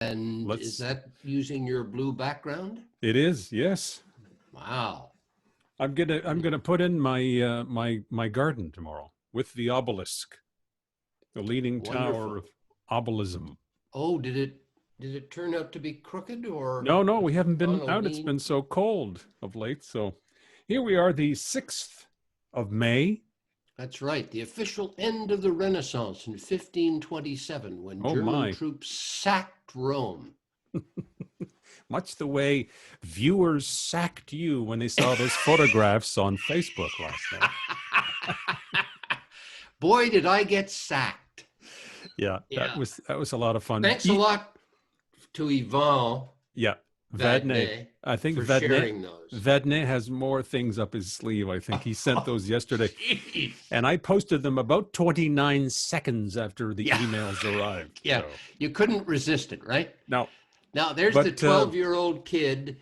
And is that using your blue background? It is, yes. Wow. I'm gonna put in my my garden tomorrow with the obelisk, the leaning tower Wonderful. of obelism. Oh, did it turn out to be crooked or No, we haven't been on a out. It's lean? been so cold of late. So here we are, the 6th of May. That's right. The official end of the Renaissance in 1527, when Oh German my. troops sacked Rome. Much the way viewers sacked you when they saw those photographs on Facebook last night. Boy, did I get sacked. Yeah, Yeah. that was a lot of fun. Thanks a lot to Yvon Yeah, Vadnais. Vadnais I think for sharing those. Vadnais has more things up his sleeve. I think he sent those yesterday. Jeez. And I posted them about 29 seconds after the Yeah. emails arrived. Yeah, So. you couldn't resist it, right? No. Now, there's the 12-year-old kid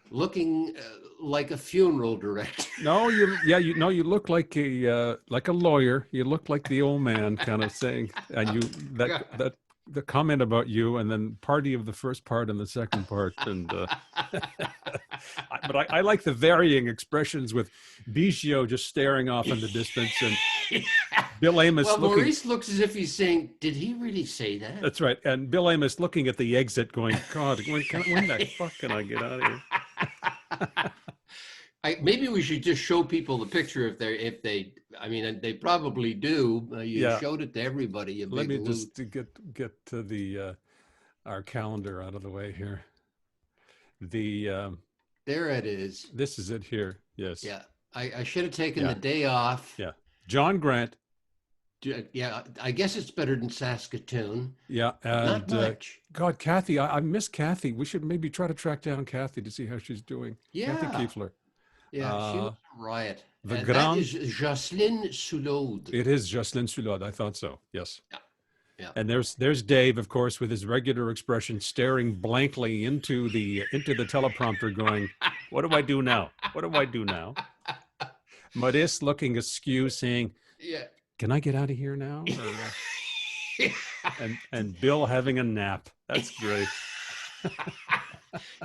looking like a funeral director. No, you look like a lawyer. You look like the old man kind of saying, and you that the comment about you, and then party of the first part and the second part, and but I like the varying expressions with Biggio just staring off in the distance and Bill Amos looking. Maurice looks as if he's saying, "Did he really say that?" That's right, and Bill Amos looking at the exit, going, "God, when the fuck can I get out of here?" Maybe we should just show people the picture if they. I mean, they probably do. You showed it to everybody. Let me just get to the our calendar out of the way here. There it is. This is it here. Yes. Yeah, I should have taken the day off. Yeah, John Grant. Yeah, I guess it's better than Saskatoon. Yeah, and not much. God, Kathy, I miss Kathy. We should maybe try to track down Kathy to see how she's doing. Yeah, Kathy Kiefler. Yeah, she was a riot. That is Jocelyn Soulode. It is Jocelyn Soulode. I thought so. Yes. Yeah. And there's Dave, of course, with his regular expression, staring blankly into the teleprompter, going, "What do I do now? What do I do now?" Modeste looking askew, saying, "Yeah, can I get out of here now?" and Bill having a nap. That's great.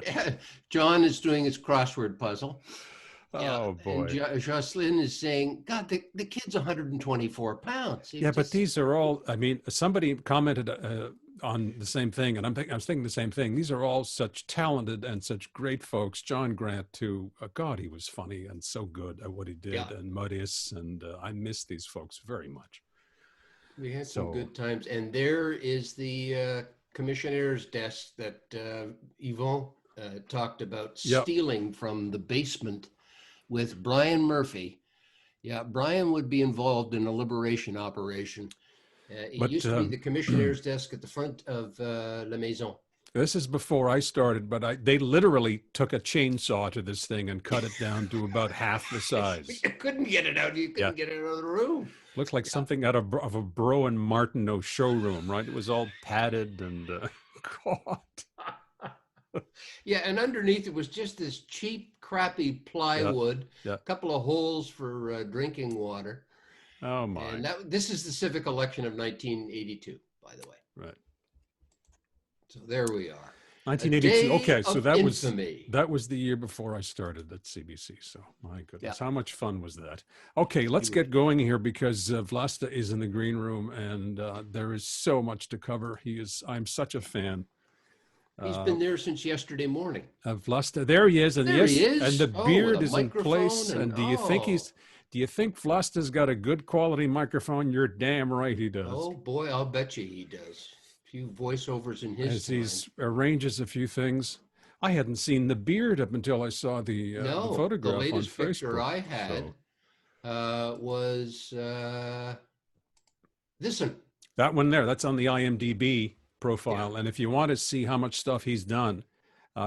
Yeah. John is doing his crossword puzzle. Oh, boy. And Jocelyn is saying, "God, the kid's 124 pounds." But these are all, I mean, somebody commented on the same thing, and I was thinking the same thing. These are all such talented and such great folks. John Grant, too. God, he was funny and so good at what he did. Yeah. And Modis, and I miss these folks very much. We had some good times. And there is the commissionaire's desk that Yvon talked about stealing from the basement with Brian Murphy. Yeah, Brian would be involved in a liberation operation. It used to be the commissionaire's desk at the front of La Maison. This is before I started, but they literally took a chainsaw to this thing and cut it down to about half the size. You couldn't get it out. You couldn't get it out of the room. Looked like something out of a Bro and Martineau showroom, right? It was all padded and God. Yeah, and underneath it was just this cheap, crappy plywood, a couple of holes for drinking water. Oh, my. And this is the civic election of 1982, by the way. Right. So there we are. 1982. Okay, so infamy. that was the year before I started at CBC. So my goodness, how much fun was that? Okay, let's get going here because Vlasta is in the green room and there is so much to cover. I'm such a fan. He's been there since yesterday morning. Vlasta, there he is, and he is. And the beard is in place. And do you think Vlasta's got a good quality microphone? You're damn right he does. Oh boy, I'll bet you he does. A few voiceovers in his as he arranges a few things. I hadn't seen the beard up until I saw the photograph on Facebook. The latest picture I had was this one. That one there. That's on the IMDb profile. Yeah. And if you want to see how much stuff he's done,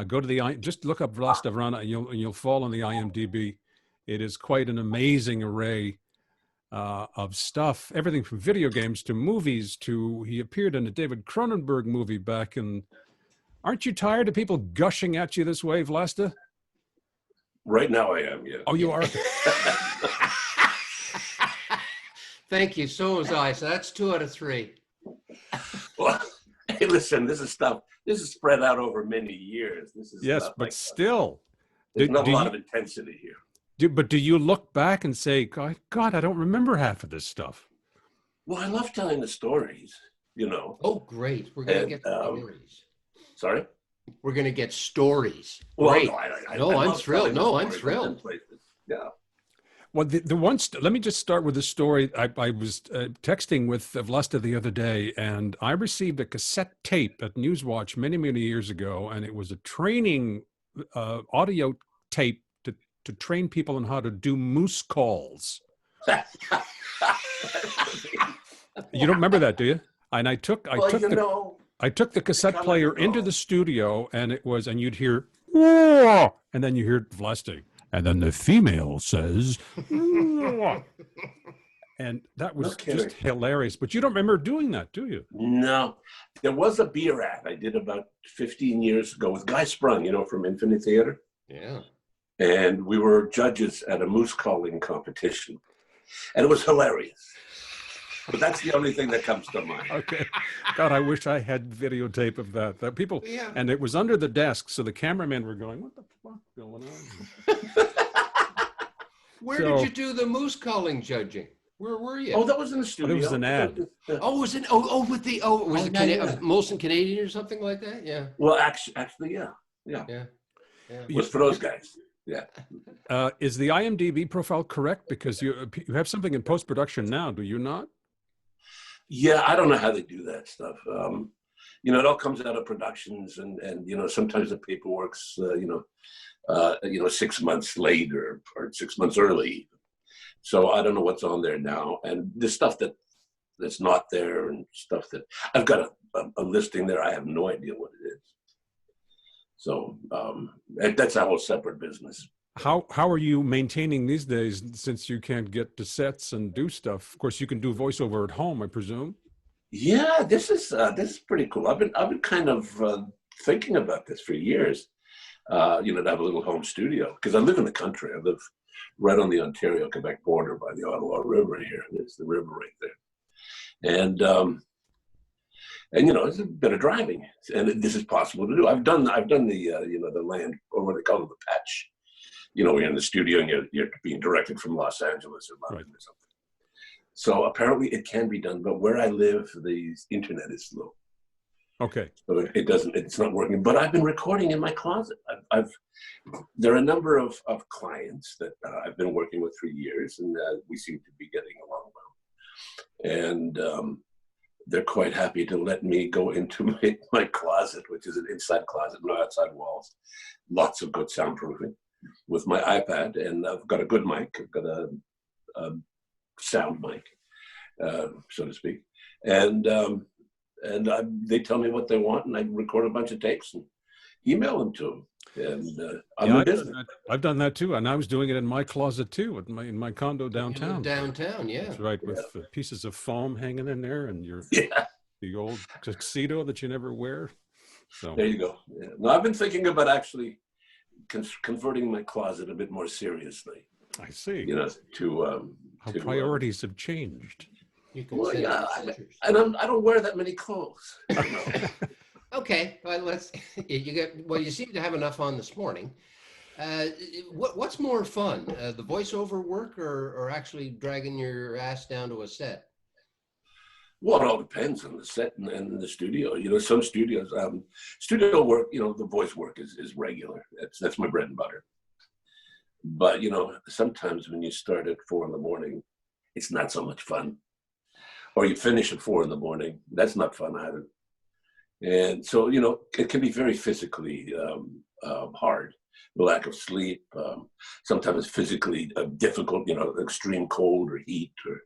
go to just look up Vlasta Vrana and you'll fall on the IMDb. It is quite an amazing array of stuff, everything from video games to movies to he appeared in a David Cronenberg movie back in. Aren't you tired of people gushing at you this way, Vlasta? Right now I am, yeah. Oh, you are? Thank you. So was I. So that's 2 out of 3. Well, hey, listen, this is spread out over many years. This is yes, but like, still, there's not a lot you, of intensity here. but do you look back and say, God, I don't remember half of this stuff? Well, I love telling the stories, Oh, great. We're going to get stories. Sorry? We're going to get stories. Well, Great. no, I'm love thrilled. telling the No, I'm stories. thrilled. Yeah. Well, let me just start with the story. I was texting with Vlasta the other day, and I received a cassette tape at Newswatch many, many years ago, and it was a training audio tape to train people on how to do moose calls. You don't remember that, do you? And I took the cassette player into the studio, and and you'd hear, "Whoa," and then you hear Vlasta. And then the female says, and that was just hilarious. But you don't remember doing that, do you? No. There was a beer ad I did about 15 years ago with Guy Sprung, from Infinite Theater. Yeah. And we were judges at a moose calling competition. And it was hilarious. But that's the only thing that comes to mind. Okay. God, I wish I had videotape of that. People, yeah. And it was under the desk, so the cameramen were going, "What the fuck going on?" Where did you do the moose calling judging? Where were you? Oh, that was in the studio. It was an ad. Was it Molson Canadian or something like that? Yeah. Well, actually, yeah. It was for those guys. Yeah. Is the IMDb profile correct? Because you have something in post-production now, do you not? Yeah, I don't know how they do that stuff. It all comes out of productions, and sometimes the paperwork's 6 months late or 6 months early. So I don't know what's on there now, and the stuff that's not there, and stuff that I've got a listing there. I have no idea what it is. So that's a whole separate business. How are you maintaining these days, since you can't get to sets and do stuff? Of course, you can do voiceover at home, I presume. Yeah, this is pretty cool. I've been kind of thinking about this for years. To have a little home studio, because I live in the country. I live right on the Ontario-Quebec border by the Ottawa River here. There's the river right there, and it's a bit of driving, and this is possible to do. I've done the land, or what they call it, the patch. You're in the studio and you're being directed from Los Angeles or London or something. So apparently it can be done, but where I live, the internet is slow. Okay. So it's not working, but I've been recording in my closet. There are a number of clients that I've been working with for years, and we seem to be getting along well. And they're quite happy to let me go into my closet, which is an inside closet, no outside walls. Lots of good soundproofing with my iPad, and I've got a good mic. I've got a sound mic, so to speak. And they tell me what they want, and I record a bunch of tapes and email them to them. And I've done that too, and I was doing it in my closet too, in my condo downtown. Downtown, yeah. That's right, with pieces of foam hanging in there, and the old tuxedo that you never wear. So there you go. Yeah. No, I've been thinking about actually converting my closet a bit more seriously. I see. How priorities have changed. Well, yeah, I don't wear that many clothes. Okay, well, you seem to have enough on this morning. What's more fun, the voiceover work or actually dragging your ass down to a set? Well, it all depends on the set and the studio. Some studios, studio work, the voice work is regular. That's my bread and butter. But, sometimes when you start at 4 a.m, it's not so much fun. Or you finish at 4 a.m, that's not fun either. And so, it can be very physically hard. The lack of sleep, sometimes physically difficult, extreme cold or heat. Or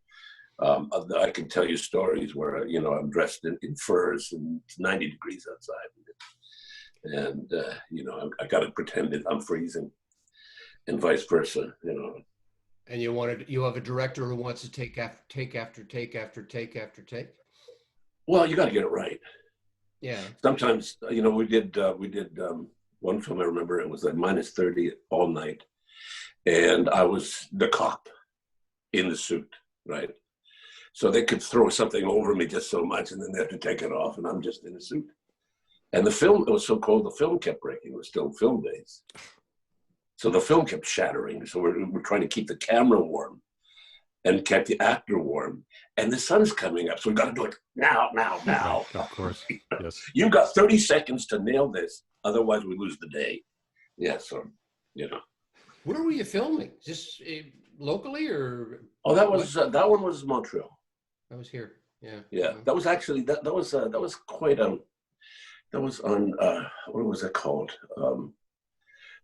I can tell you stories where, I'm dressed in furs and it's 90 degrees outside. And, I got to pretend that I'm freezing and vice versa, And you have a director who wants to take after take? Well, you got to get it right. Yeah. Sometimes, we did one film. I remember it was like -30 all night, and I was the cop in the suit, right? So they could throw something over me just so much, and then they have to take it off, and I'm just in a suit. And the film, it was so cold, the film kept breaking. It was still film days. So the film kept shattering. So we're trying to keep the camera warm and kept the actor warm. And the sun's coming up, so we've got to do it now. Right, of course, yes. You've got 30 seconds to nail this, otherwise we lose the day. Yeah, so, you know. Where were you filming? Just locally or? Oh, that one was Montreal. I was here. Yeah. Yeah, that was actually that was quite that was on what was it called?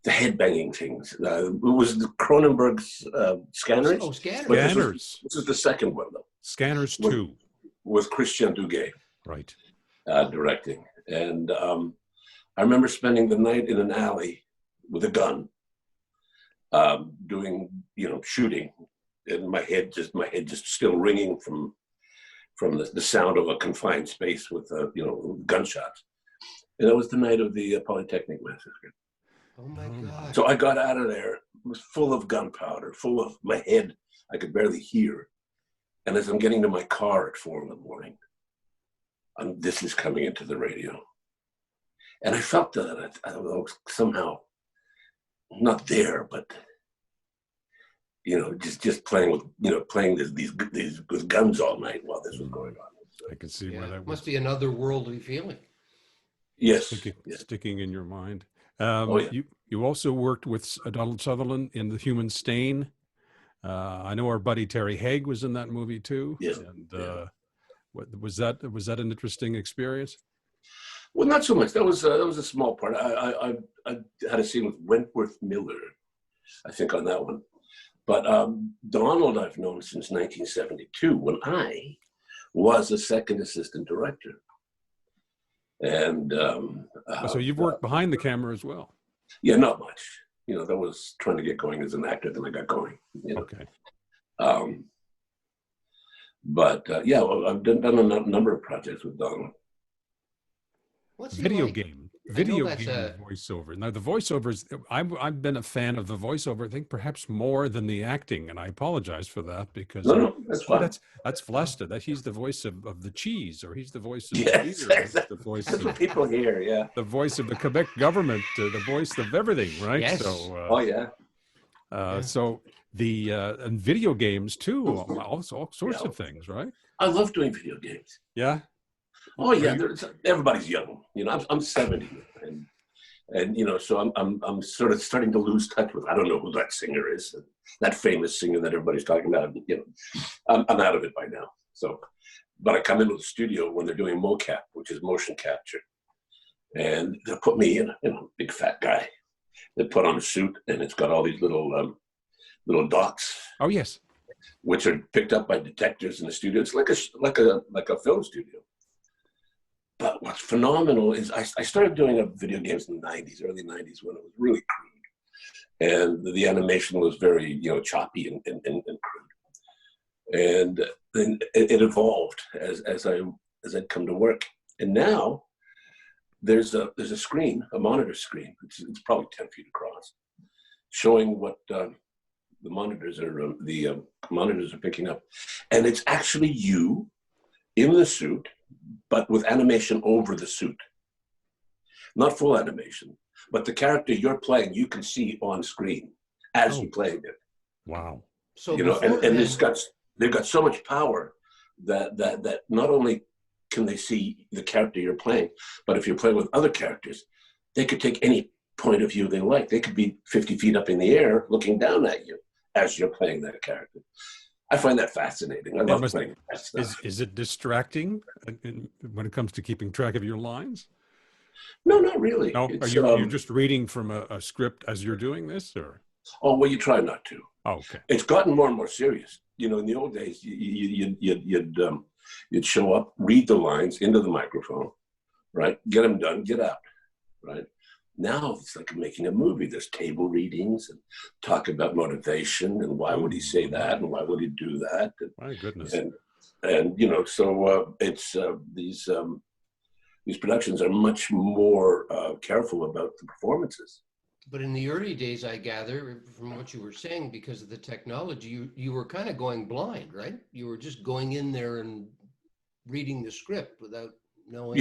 The headbanging things. It was the Cronenberg's Scanners. Oh, Scanners. Scanners. This is the second one though. Scanners 2. With Christian Duguay. Right. Directing. And I remember spending the night in an alley with a gun, doing, shooting, and my head just still ringing from the sound of a confined space with, gunshots. And that was the night of the Polytechnic massacre. Oh my God. So I got out of there, it was full of gunpowder, full of my head, I could barely hear. And as I'm getting to my car at 4 a.m, this is coming into the radio. And I felt that I was somehow not there, but just playing with playing these with guns all night while this was going on. I can see where that must be another worldly feeling. Yes, sticking in your mind. Oh, yeah. You also worked with Donald Sutherland in The Human Stain. I know our buddy Terry Haig was in that movie too. Yes. And was that an interesting experience? Well, not so much. That was a small part. I had a scene with Wentworth Miller, I think, on that one. But Donald I've known since 1972 when I was a second assistant director. And so you've worked behind the camera as well. Yeah, not much. That was trying to get going as an actor, then I got going. Okay. But I've done a number of projects with Donald. What's he Video like? game voiceover. Now the voiceovers, I've been a fan of the voiceover, I think perhaps more than the acting, and I apologize for that because no, that's fine. That's Vlasta. That he's the voice of the cheese, or he's the voice of yes, the beer, the voice that's what people hear. Yeah, the voice of the Quebec government, the voice of everything, right? Yes. So, so the and video games too, all sorts of things, right? I love doing video games. Yeah. Oh yeah, everybody's young. I'm 70, and so I'm sort of starting to lose touch with. I don't know who that singer is, that famous singer that everybody's talking about. I'm out of it by now. So, but I come into the studio when they're doing mocap, which is motion capture, and they put me in, big fat guy. They put on a suit, and it's got all these little dots. Oh yes. Which are picked up by detectors in the studio. It's like a film studio. But what's phenomenal is I started doing video games in the 90s, early 90s, when it was really crude. And the animation was very, choppy and crude. And then it evolved as I'd come to work. And now there's a screen, a monitor screen, it's probably 10 feet across, showing what the monitors are picking up. And it's actually you in the suit, but with animation over the suit. Not full animation, but the character you're playing, you can see on screen as you're playing it. Wow. So they've got so much power that not only can they see the character you're playing, but if you're playing with other characters, they could take any point of view they like. They could be 50 feet up in the air looking down at you as you're playing that character. I find that fascinating. I love playing that stuff. Is it distracting when it comes to keeping track of your lines? No, not really. No, are you're just reading from a script as you're doing this, or? Oh, well, you try not to. Oh, okay. It's gotten more and more serious. In the old days, you'd show up, read the lines into the microphone, right? Get them done, get out, right? Now it's like making a movie. There's table readings and talk about motivation and why would he say that and why would he do that. And, my goodness. And so it's these productions are much more careful about the performances. But in the early days, I gather from what you were saying, because of the technology, you were kind of going blind, right? You were just going in there and reading the script without knowing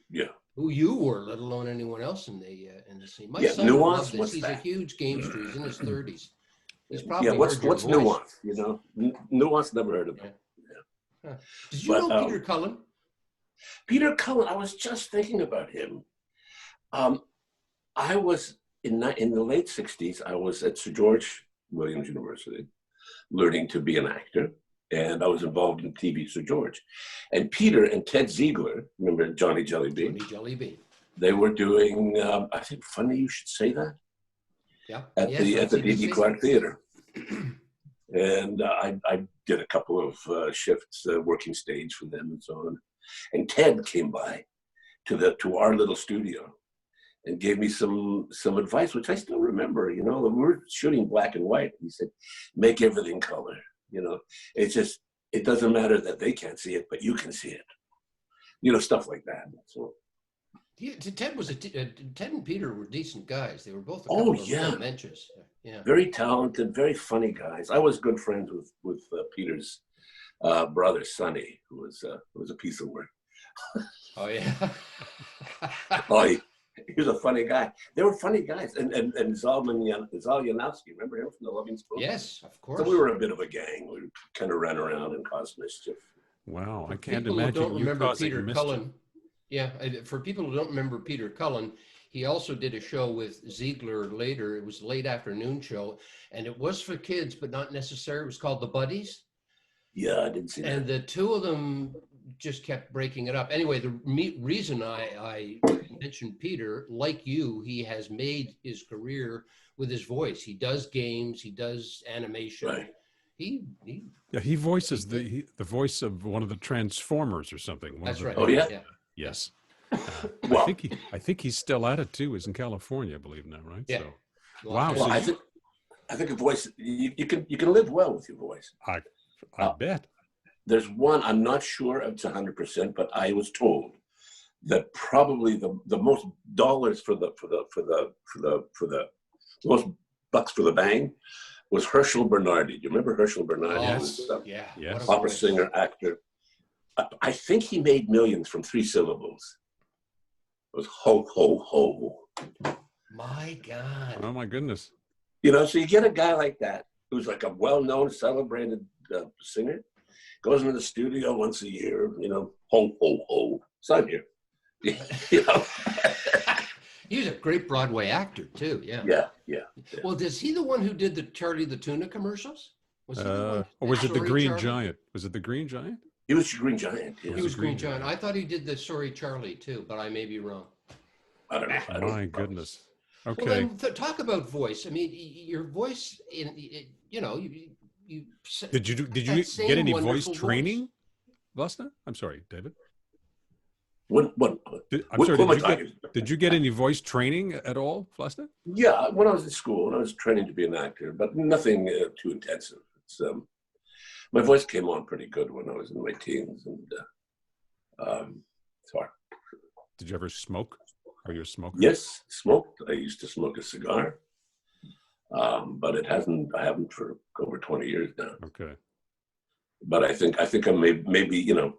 Yeah. who you were, let alone anyone else in the scene. My Yeah, son would love nuance. this. What's He's a that? huge gamester. He's in his 30s. He's Yeah, probably heard your what's voice. nuance? You know, nuance. Never heard of it. Huh. Did you But know Peter Cullen? Peter Cullen, I was just thinking about him. I was in the late 60s, I was at Sir George Williams University learning to be an actor. And I was involved in TV Sir George. And Peter and Ted Ziegler, remember Johnny Jellybean? Johnny Jellybean. They were doing, I think, funny you should say that. Yeah. At the D.D. Clark Theater. And I did a couple of shifts working stage for them and so on. And Ted came by to our little studio and gave me some advice, which I still remember. You know, we were shooting black and white. He said, make everything color. You know, it's just, it doesn't matter that they can't see it, but you can see it. You know, stuff like that. So. Yeah, Ted and Peter were decent guys. They were both a couple of mentions. Yeah. Very talented, very funny guys. I was good friends with Peter's brother, Sonny, who was a piece of work. Oh yeah. He was a funny guy. They were funny guys. And Zal Yanowski, remember him from The Loving Spoon? Yes, of course. So we were a bit of a gang. We kind of ran around and caused mischief. Wow, I can't imagine imagine don't you remember causing Peter mischief. Cullen. Yeah, for people who don't remember Peter Cullen, he also did a show with Ziegler later. It was a late afternoon show, and it was for kids, but not necessarily. It was called The Buddies. Yeah, I didn't see that. And the two of them just kept breaking it up. Anyway, the reason I mentioned Peter, like you, he has made his career with his voice. He does games, he does animation. Right. He voices the voice of one of the Transformers or something. That's right. Oh yeah. Yes. Well, I think he's still at it too. He's in California, I believe now, right? Yeah. So, wow. Well, So I think a voice you can live well with your voice. I bet. There's one, I'm not sure it's 100%, but I was told that probably the most dollars for the most bucks for the bang was Herschel Bernardi. Do you remember Herschel Bernardi? Yes. Yes. Opera singer, actor. I think he made millions from 3 syllables. It was ho, ho, ho. My God. Oh my goodness. You know, so you get a guy like that who's like a well-known, celebrated singer, goes into the studio once a year, you know, ho, ho, ho. So I'm here. You know. He's a great Broadway actor too. Yeah. Well, is he the one who did the Charlie the Tuna commercials? Was he the one? Or was it the Sorry, Green Charlie? Giant? Was it the Green Giant? He was Green Giant. Yeah. He was Green Giant. I thought he did the Sorry Charlie too, but I may be wrong. I don't know. My goodness. Okay. Well, then talk about voice. I mean, your voice, you know, you. Did you get any voice training, Vlasta? I'm sorry, David. Did you get any voice training at all, Vlasta? Yeah, when I was in school, when I was training to be an actor, but nothing too intensive. It's, my voice came on pretty good when I was in my teens, and sorry. Did you ever smoke? Are you a smoker? Yes, smoked. I used to smoke a cigar, but I haven't for over 20 years now. Okay. But I think I maybe you know,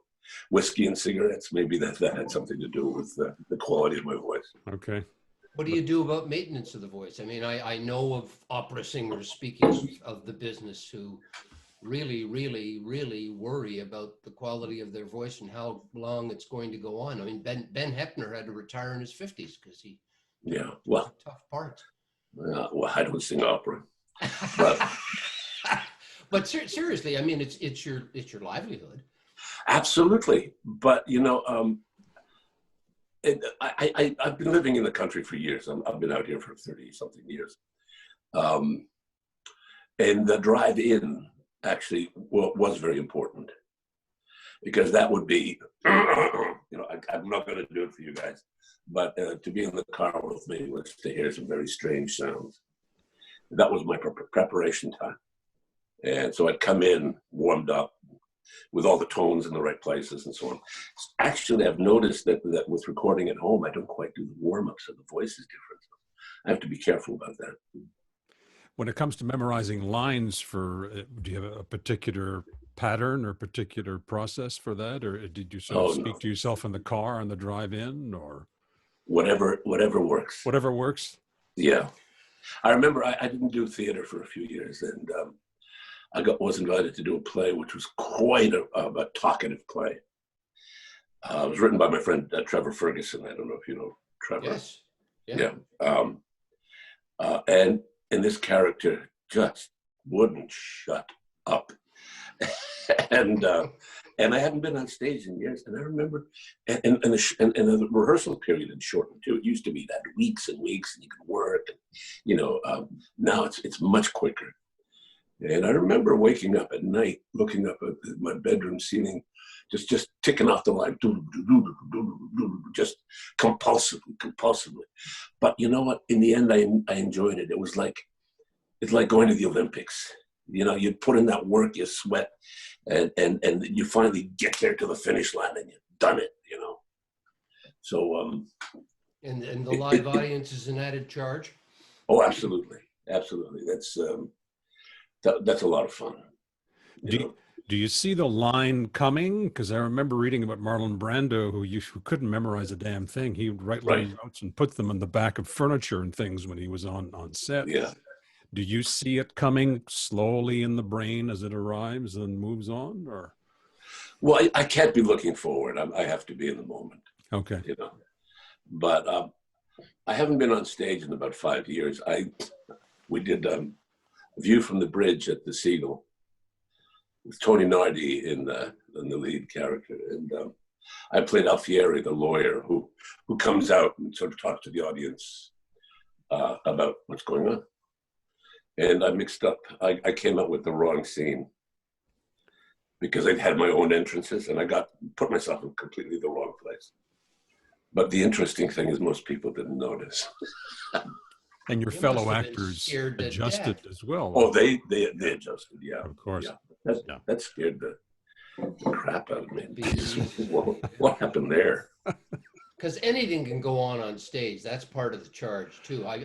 whiskey and cigarettes, maybe that had something to do with the quality of my voice. Okay. What do you do about maintenance of the voice? I mean, I know of opera singers, speaking of the business, who really, really, really worry about the quality of their voice and how long it's going to go on. I mean, Ben Heppner had to retire in his 50s because he well, tough part. Well, I don't sing opera, but seriously, I mean, it's your livelihood. Absolutely, but you know, I've been living in the country for years. I've been out here for 30-something years, and the drive-in actually was very important, because that would be, you know, I'm not going to do it for you guys, but to be in the car with me was to hear some very strange sounds. That was my preparation time, and so I'd come in warmed up with all the tones in the right places and so on. Actually, I've noticed that with recording at home, I don't quite do the warm-ups, so the voice is different. I have to be careful about that. When it comes to memorizing lines do you have a particular pattern or particular process for that? Or did you sort of speak to yourself in the car on the drive in, or? Whatever works. Whatever works? Yeah. I remember I didn't do theater for a few years, and was invited to do a play, which was quite a talkative play. It was written by my friend Trevor Ferguson. I don't know if you know Trevor. Yes. Yeah. And this character just wouldn't shut up. and I hadn't been on stage in years. And I remember, and the rehearsal period had shortened too. It used to be that weeks and weeks, and you could work. And, now it's much quicker. And I remember waking up at night, looking up at my bedroom ceiling, just ticking off the line, just compulsively. But you know what? In the end, I enjoyed it. It's like going to the Olympics. You put in that work, you sweat, and you finally get there to the finish line, and you've done it. So. And the live audience is an added charge. Oh, absolutely. That's a lot of fun. Do you see the line coming? Because I remember reading about Marlon Brando, who couldn't memorize a damn thing. He would write little notes and put them on the back of furniture and things when he was on set. Yeah. Do you see it coming slowly in the brain as it arrives and moves on, or? Well, I can't be looking forward. I have to be in the moment. Okay. But I haven't been on stage in about 5 years. We did View from the Bridge at the Seagull with Tony Nardi in the lead character, and I played Alfieri, the lawyer who comes out and sort of talks to the audience about what's going on. And I mixed up. I came up with the wrong scene because I'd had my own entrances, and I put myself in completely the wrong place. But the interesting thing is most people didn't notice. And your fellow actors adjusted as well. Oh, they adjusted, yeah. Of course. Yeah. That scared the crap out of me. What happened there? Because anything can go on stage. That's part of the charge too. I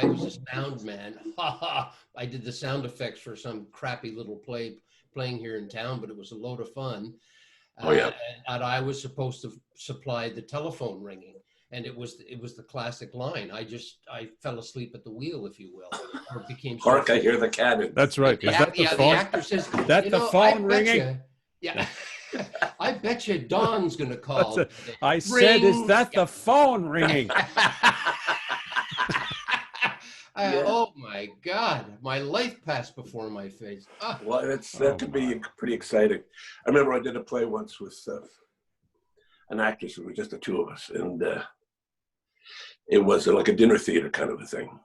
was a sound man. I did the sound effects for some crappy little play playing here in town, but it was a load of fun. And I was supposed to supply the telephone ringing. And it was the classic line. I fell asleep at the wheel, if you will, or it became. Hark! I hear the cannon. That's right. Is that the phone? The actor says, "That the phone ringing?" Yeah, I bet you Don's gonna call. I said, "Is that the phone ringing?" Oh my God! My life passed before my face. Well, that could be pretty exciting. I remember I did a play once with an actress. It was just the two of us, and it was like a dinner theater kind of a thing.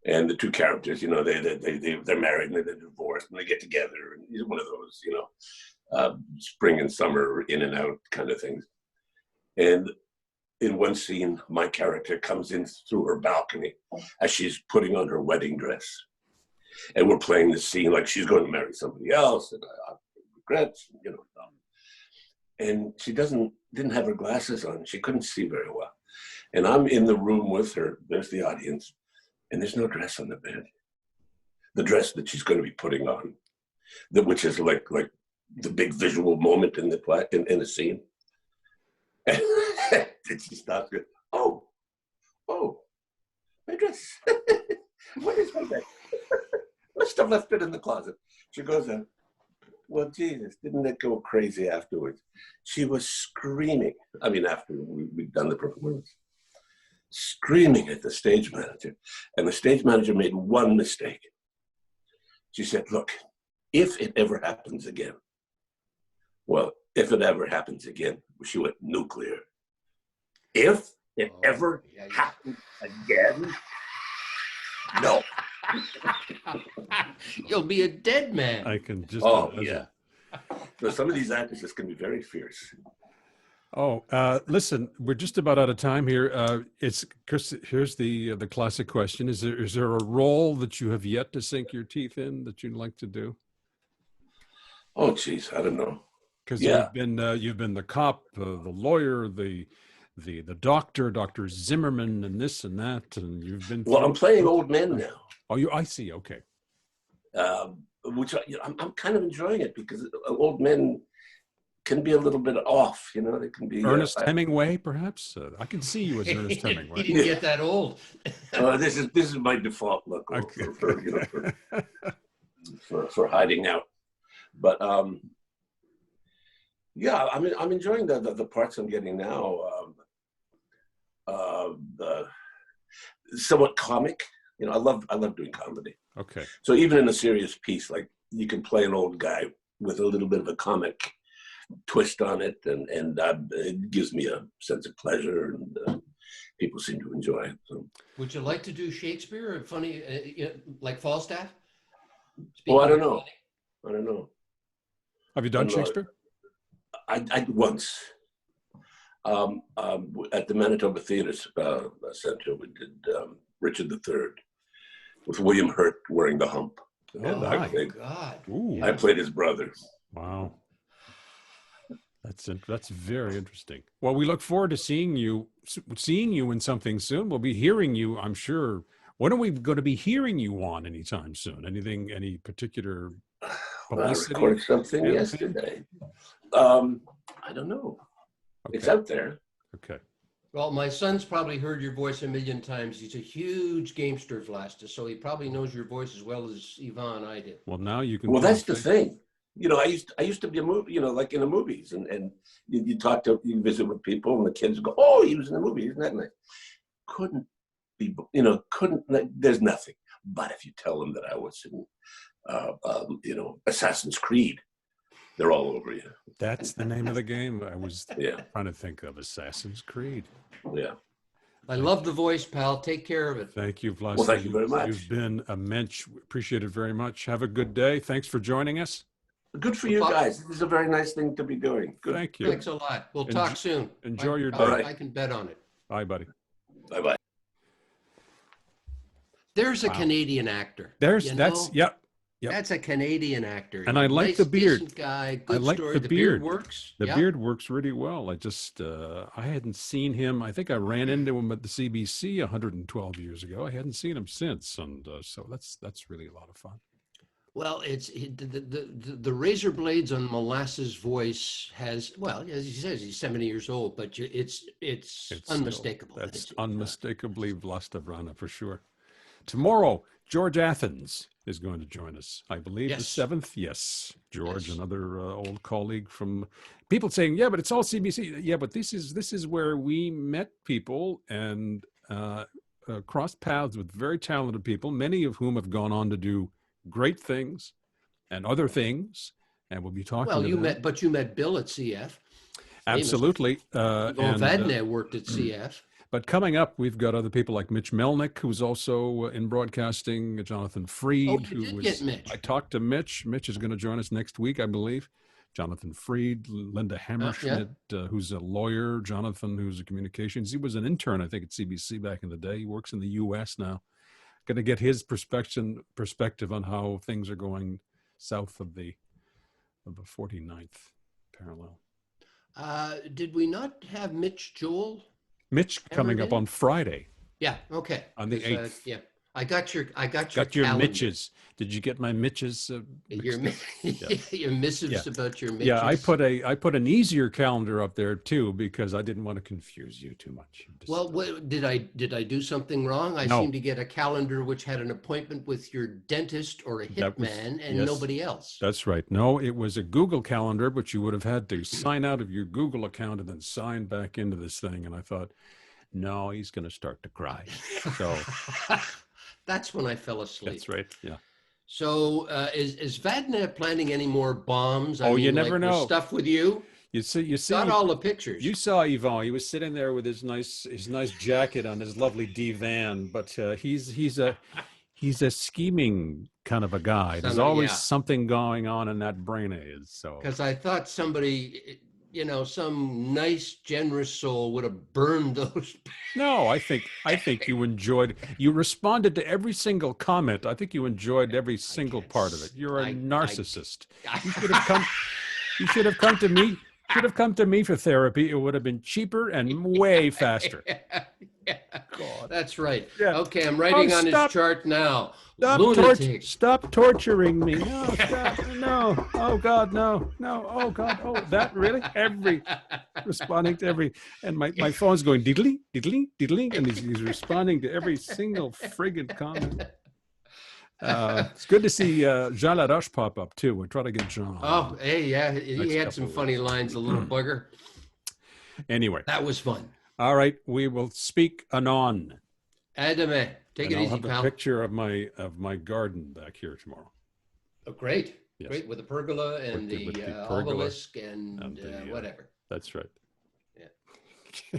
And the two characters, they're married and they're divorced and they get together, and it's one of those, spring and summer in and out kind of things. And in one scene, my character comes in through her balcony as she's putting on her wedding dress, and we're playing the scene like she's going to marry somebody else, and I have regrets, And she didn't have her glasses on. She couldn't see very well. And I'm in the room with her. There's the audience. And there's no dress on the bed. The dress that she's going to be putting on, which is like the big visual moment in the play, in the scene. And then she stops going, oh, my dress. What is my dress? Must have left it in the closet. She goes in. Well, Jesus, didn't it go crazy afterwards? She was screaming. I mean, after we'd done the performance, screaming at the stage manager. And the stage manager made one mistake. She said, look, if it ever happens again, she went nuclear. If it ever happens again, no. You'll be a dead man. I can just. Yeah. So some of these actresses can be very fierce. Listen, we're just about out of time here. Here's the classic question: Is there a role that you have yet to sink your teeth in that you'd like to do? Oh, geez, I don't know. Because you've been the cop, the lawyer, the the doctor, Dr. Zimmerman, and this and that, and you've been. Well, I'm playing old men now. Oh, I see. Okay. Which I'm kind of enjoying it because old men can be a little bit off, you know. They can be Ernest Hemingway, perhaps. I can see you as Ernest Hemingway. He didn't get that old. This is my default look for hiding out. But yeah, I mean, I'm enjoying the parts I'm getting now. The somewhat comic, you know. I love doing comedy. Okay. So even in a serious piece, like you can play an old guy with a little bit of a comic twist on it, and it gives me a sense of pleasure, and people seem to enjoy it. So. Would you like to do Shakespeare or funny, like Falstaff? Well, I don't know. Have you done Shakespeare? I once at the Manitoba Theatre Center, we did Richard III with William Hurt wearing the hump. Oh my God! I played his brother. Wow. That's very interesting. Well, we look forward to seeing you in something soon. We'll be hearing you, I'm sure. When are we going to be hearing you on anytime soon? Any particular publicity? I recorded something yesterday. I don't know. Okay. It's out there. Okay. Well, my son's probably heard your voice a million times. He's a huge gamester, Vlasta, so he probably knows your voice as well as Yvonne I did. Well, now you can. Well, that's the thing. You know, I used to be a movie, you know, like in the movies, and you visit with people, and the kids go, "Oh, he was in the movie, isn't that nice?" Couldn't be, you know, there's nothing. But if you tell them that I was in, you know, Assassin's Creed, they're all over you. That's the name of the game. I was trying to think of Assassin's Creed. Yeah. I love the voice, pal. Take care of it. Thank you, Vlasta. Well, thank you very much. You've been a mensch. Appreciate it very much. Have a good day. Thanks for joining us. Good for you guys. This is a very nice thing to be doing. Good. Thank you. Thanks a lot. We'll talk soon. Enjoy your day. Right. I can bet on it. Bye, buddy. Bye-bye. There's a Canadian actor. Yep. That's a Canadian actor. And I like nice, the beard. Decent guy. Good I like story. the beard. Works. The beard works really well. I just, I hadn't seen him. I think I ran into him at the CBC 112 years ago. I hadn't seen him since. And so that's really a lot of fun. Well, it's the razor blades on Molasses' voice has, well, as he says, he's 70 years old, but it's unmistakable. That's unmistakably Vlasta Vrana for sure. Tomorrow, George Athens is going to join us, I believe, the 7th. Yes, George, another old colleague from people saying, yeah, but it's all CBC. Yeah, but this is where we met people and crossed paths with very talented people, many of whom have gone on to do great things and other things. And we'll be talking. Well, you met Bill at CF. Absolutely. Vadna worked at CF. But coming up, we've got other people like Mitch Melnick, who's also in broadcasting, Jonathan Freed. Oh, you did get Mitch. I talked to Mitch. Mitch is going to join us next week, I believe. Jonathan Freed, Linda Hammerschmidt, who's a lawyer, Jonathan, who's a communications. He was an intern, I think, at CBC back in the day. He works in the U.S. now. Going to get his perspective on how things are going south of the 49th parallel. Did we not have Mitch Joel? Mitch coming up on Friday. Yeah. Okay. On the 8th. Yeah. I got your calendar. Mitches. Did you get my Mitches? Your missives about your Mitches. Yeah, I put an easier calendar up there too because I didn't want to confuse you too much. Well, did I do something wrong? I seem to get a calendar which had an appointment with your dentist or a hitman and nobody else. That's right. No, it was a Google calendar, but you would have had to sign out of your Google account and then sign back into this thing. And I thought, no, he's going to start to cry. So. That's when I fell asleep. That's right. Yeah. So is Vadna planning any more bombs? You never know. Stuff with you. You see. Got all the pictures. You saw Yvon. He was sitting there with his nice jacket on, his lovely divan. But he's a scheming kind of a guy. There's always something going on in that brain of his. So. Because I thought somebody, some nice, generous soul would have burned those. No, I think you responded to every single comment. I think you enjoyed every single part of it. You're a narcissist. You should have come to me. Should have come to me for therapy. It would have been cheaper and way faster. Yeah. God. That's right. Yeah. Okay, I'm writing on his Stop. chart now. Stop, Lunatic. stop torturing me. No, stop. No. Oh, God, no. No. Oh, God. Oh, that really? Responding to every, and my phone's going diddly, diddly, diddly, and he's responding to every single friggin' comment. It's good to see Jean Laroche pop up, too. We'll try to get Jean. Oh, hey, yeah, he had some funny lines, a little bugger. Anyway. That was fun. All right, we will speak anon. Adame, take it I'll easy, have pal. a picture of my garden back here tomorrow. Oh, great. Yes. Great, with the pergola and With the the pergola obelisk and the, whatever. That's right. Yeah.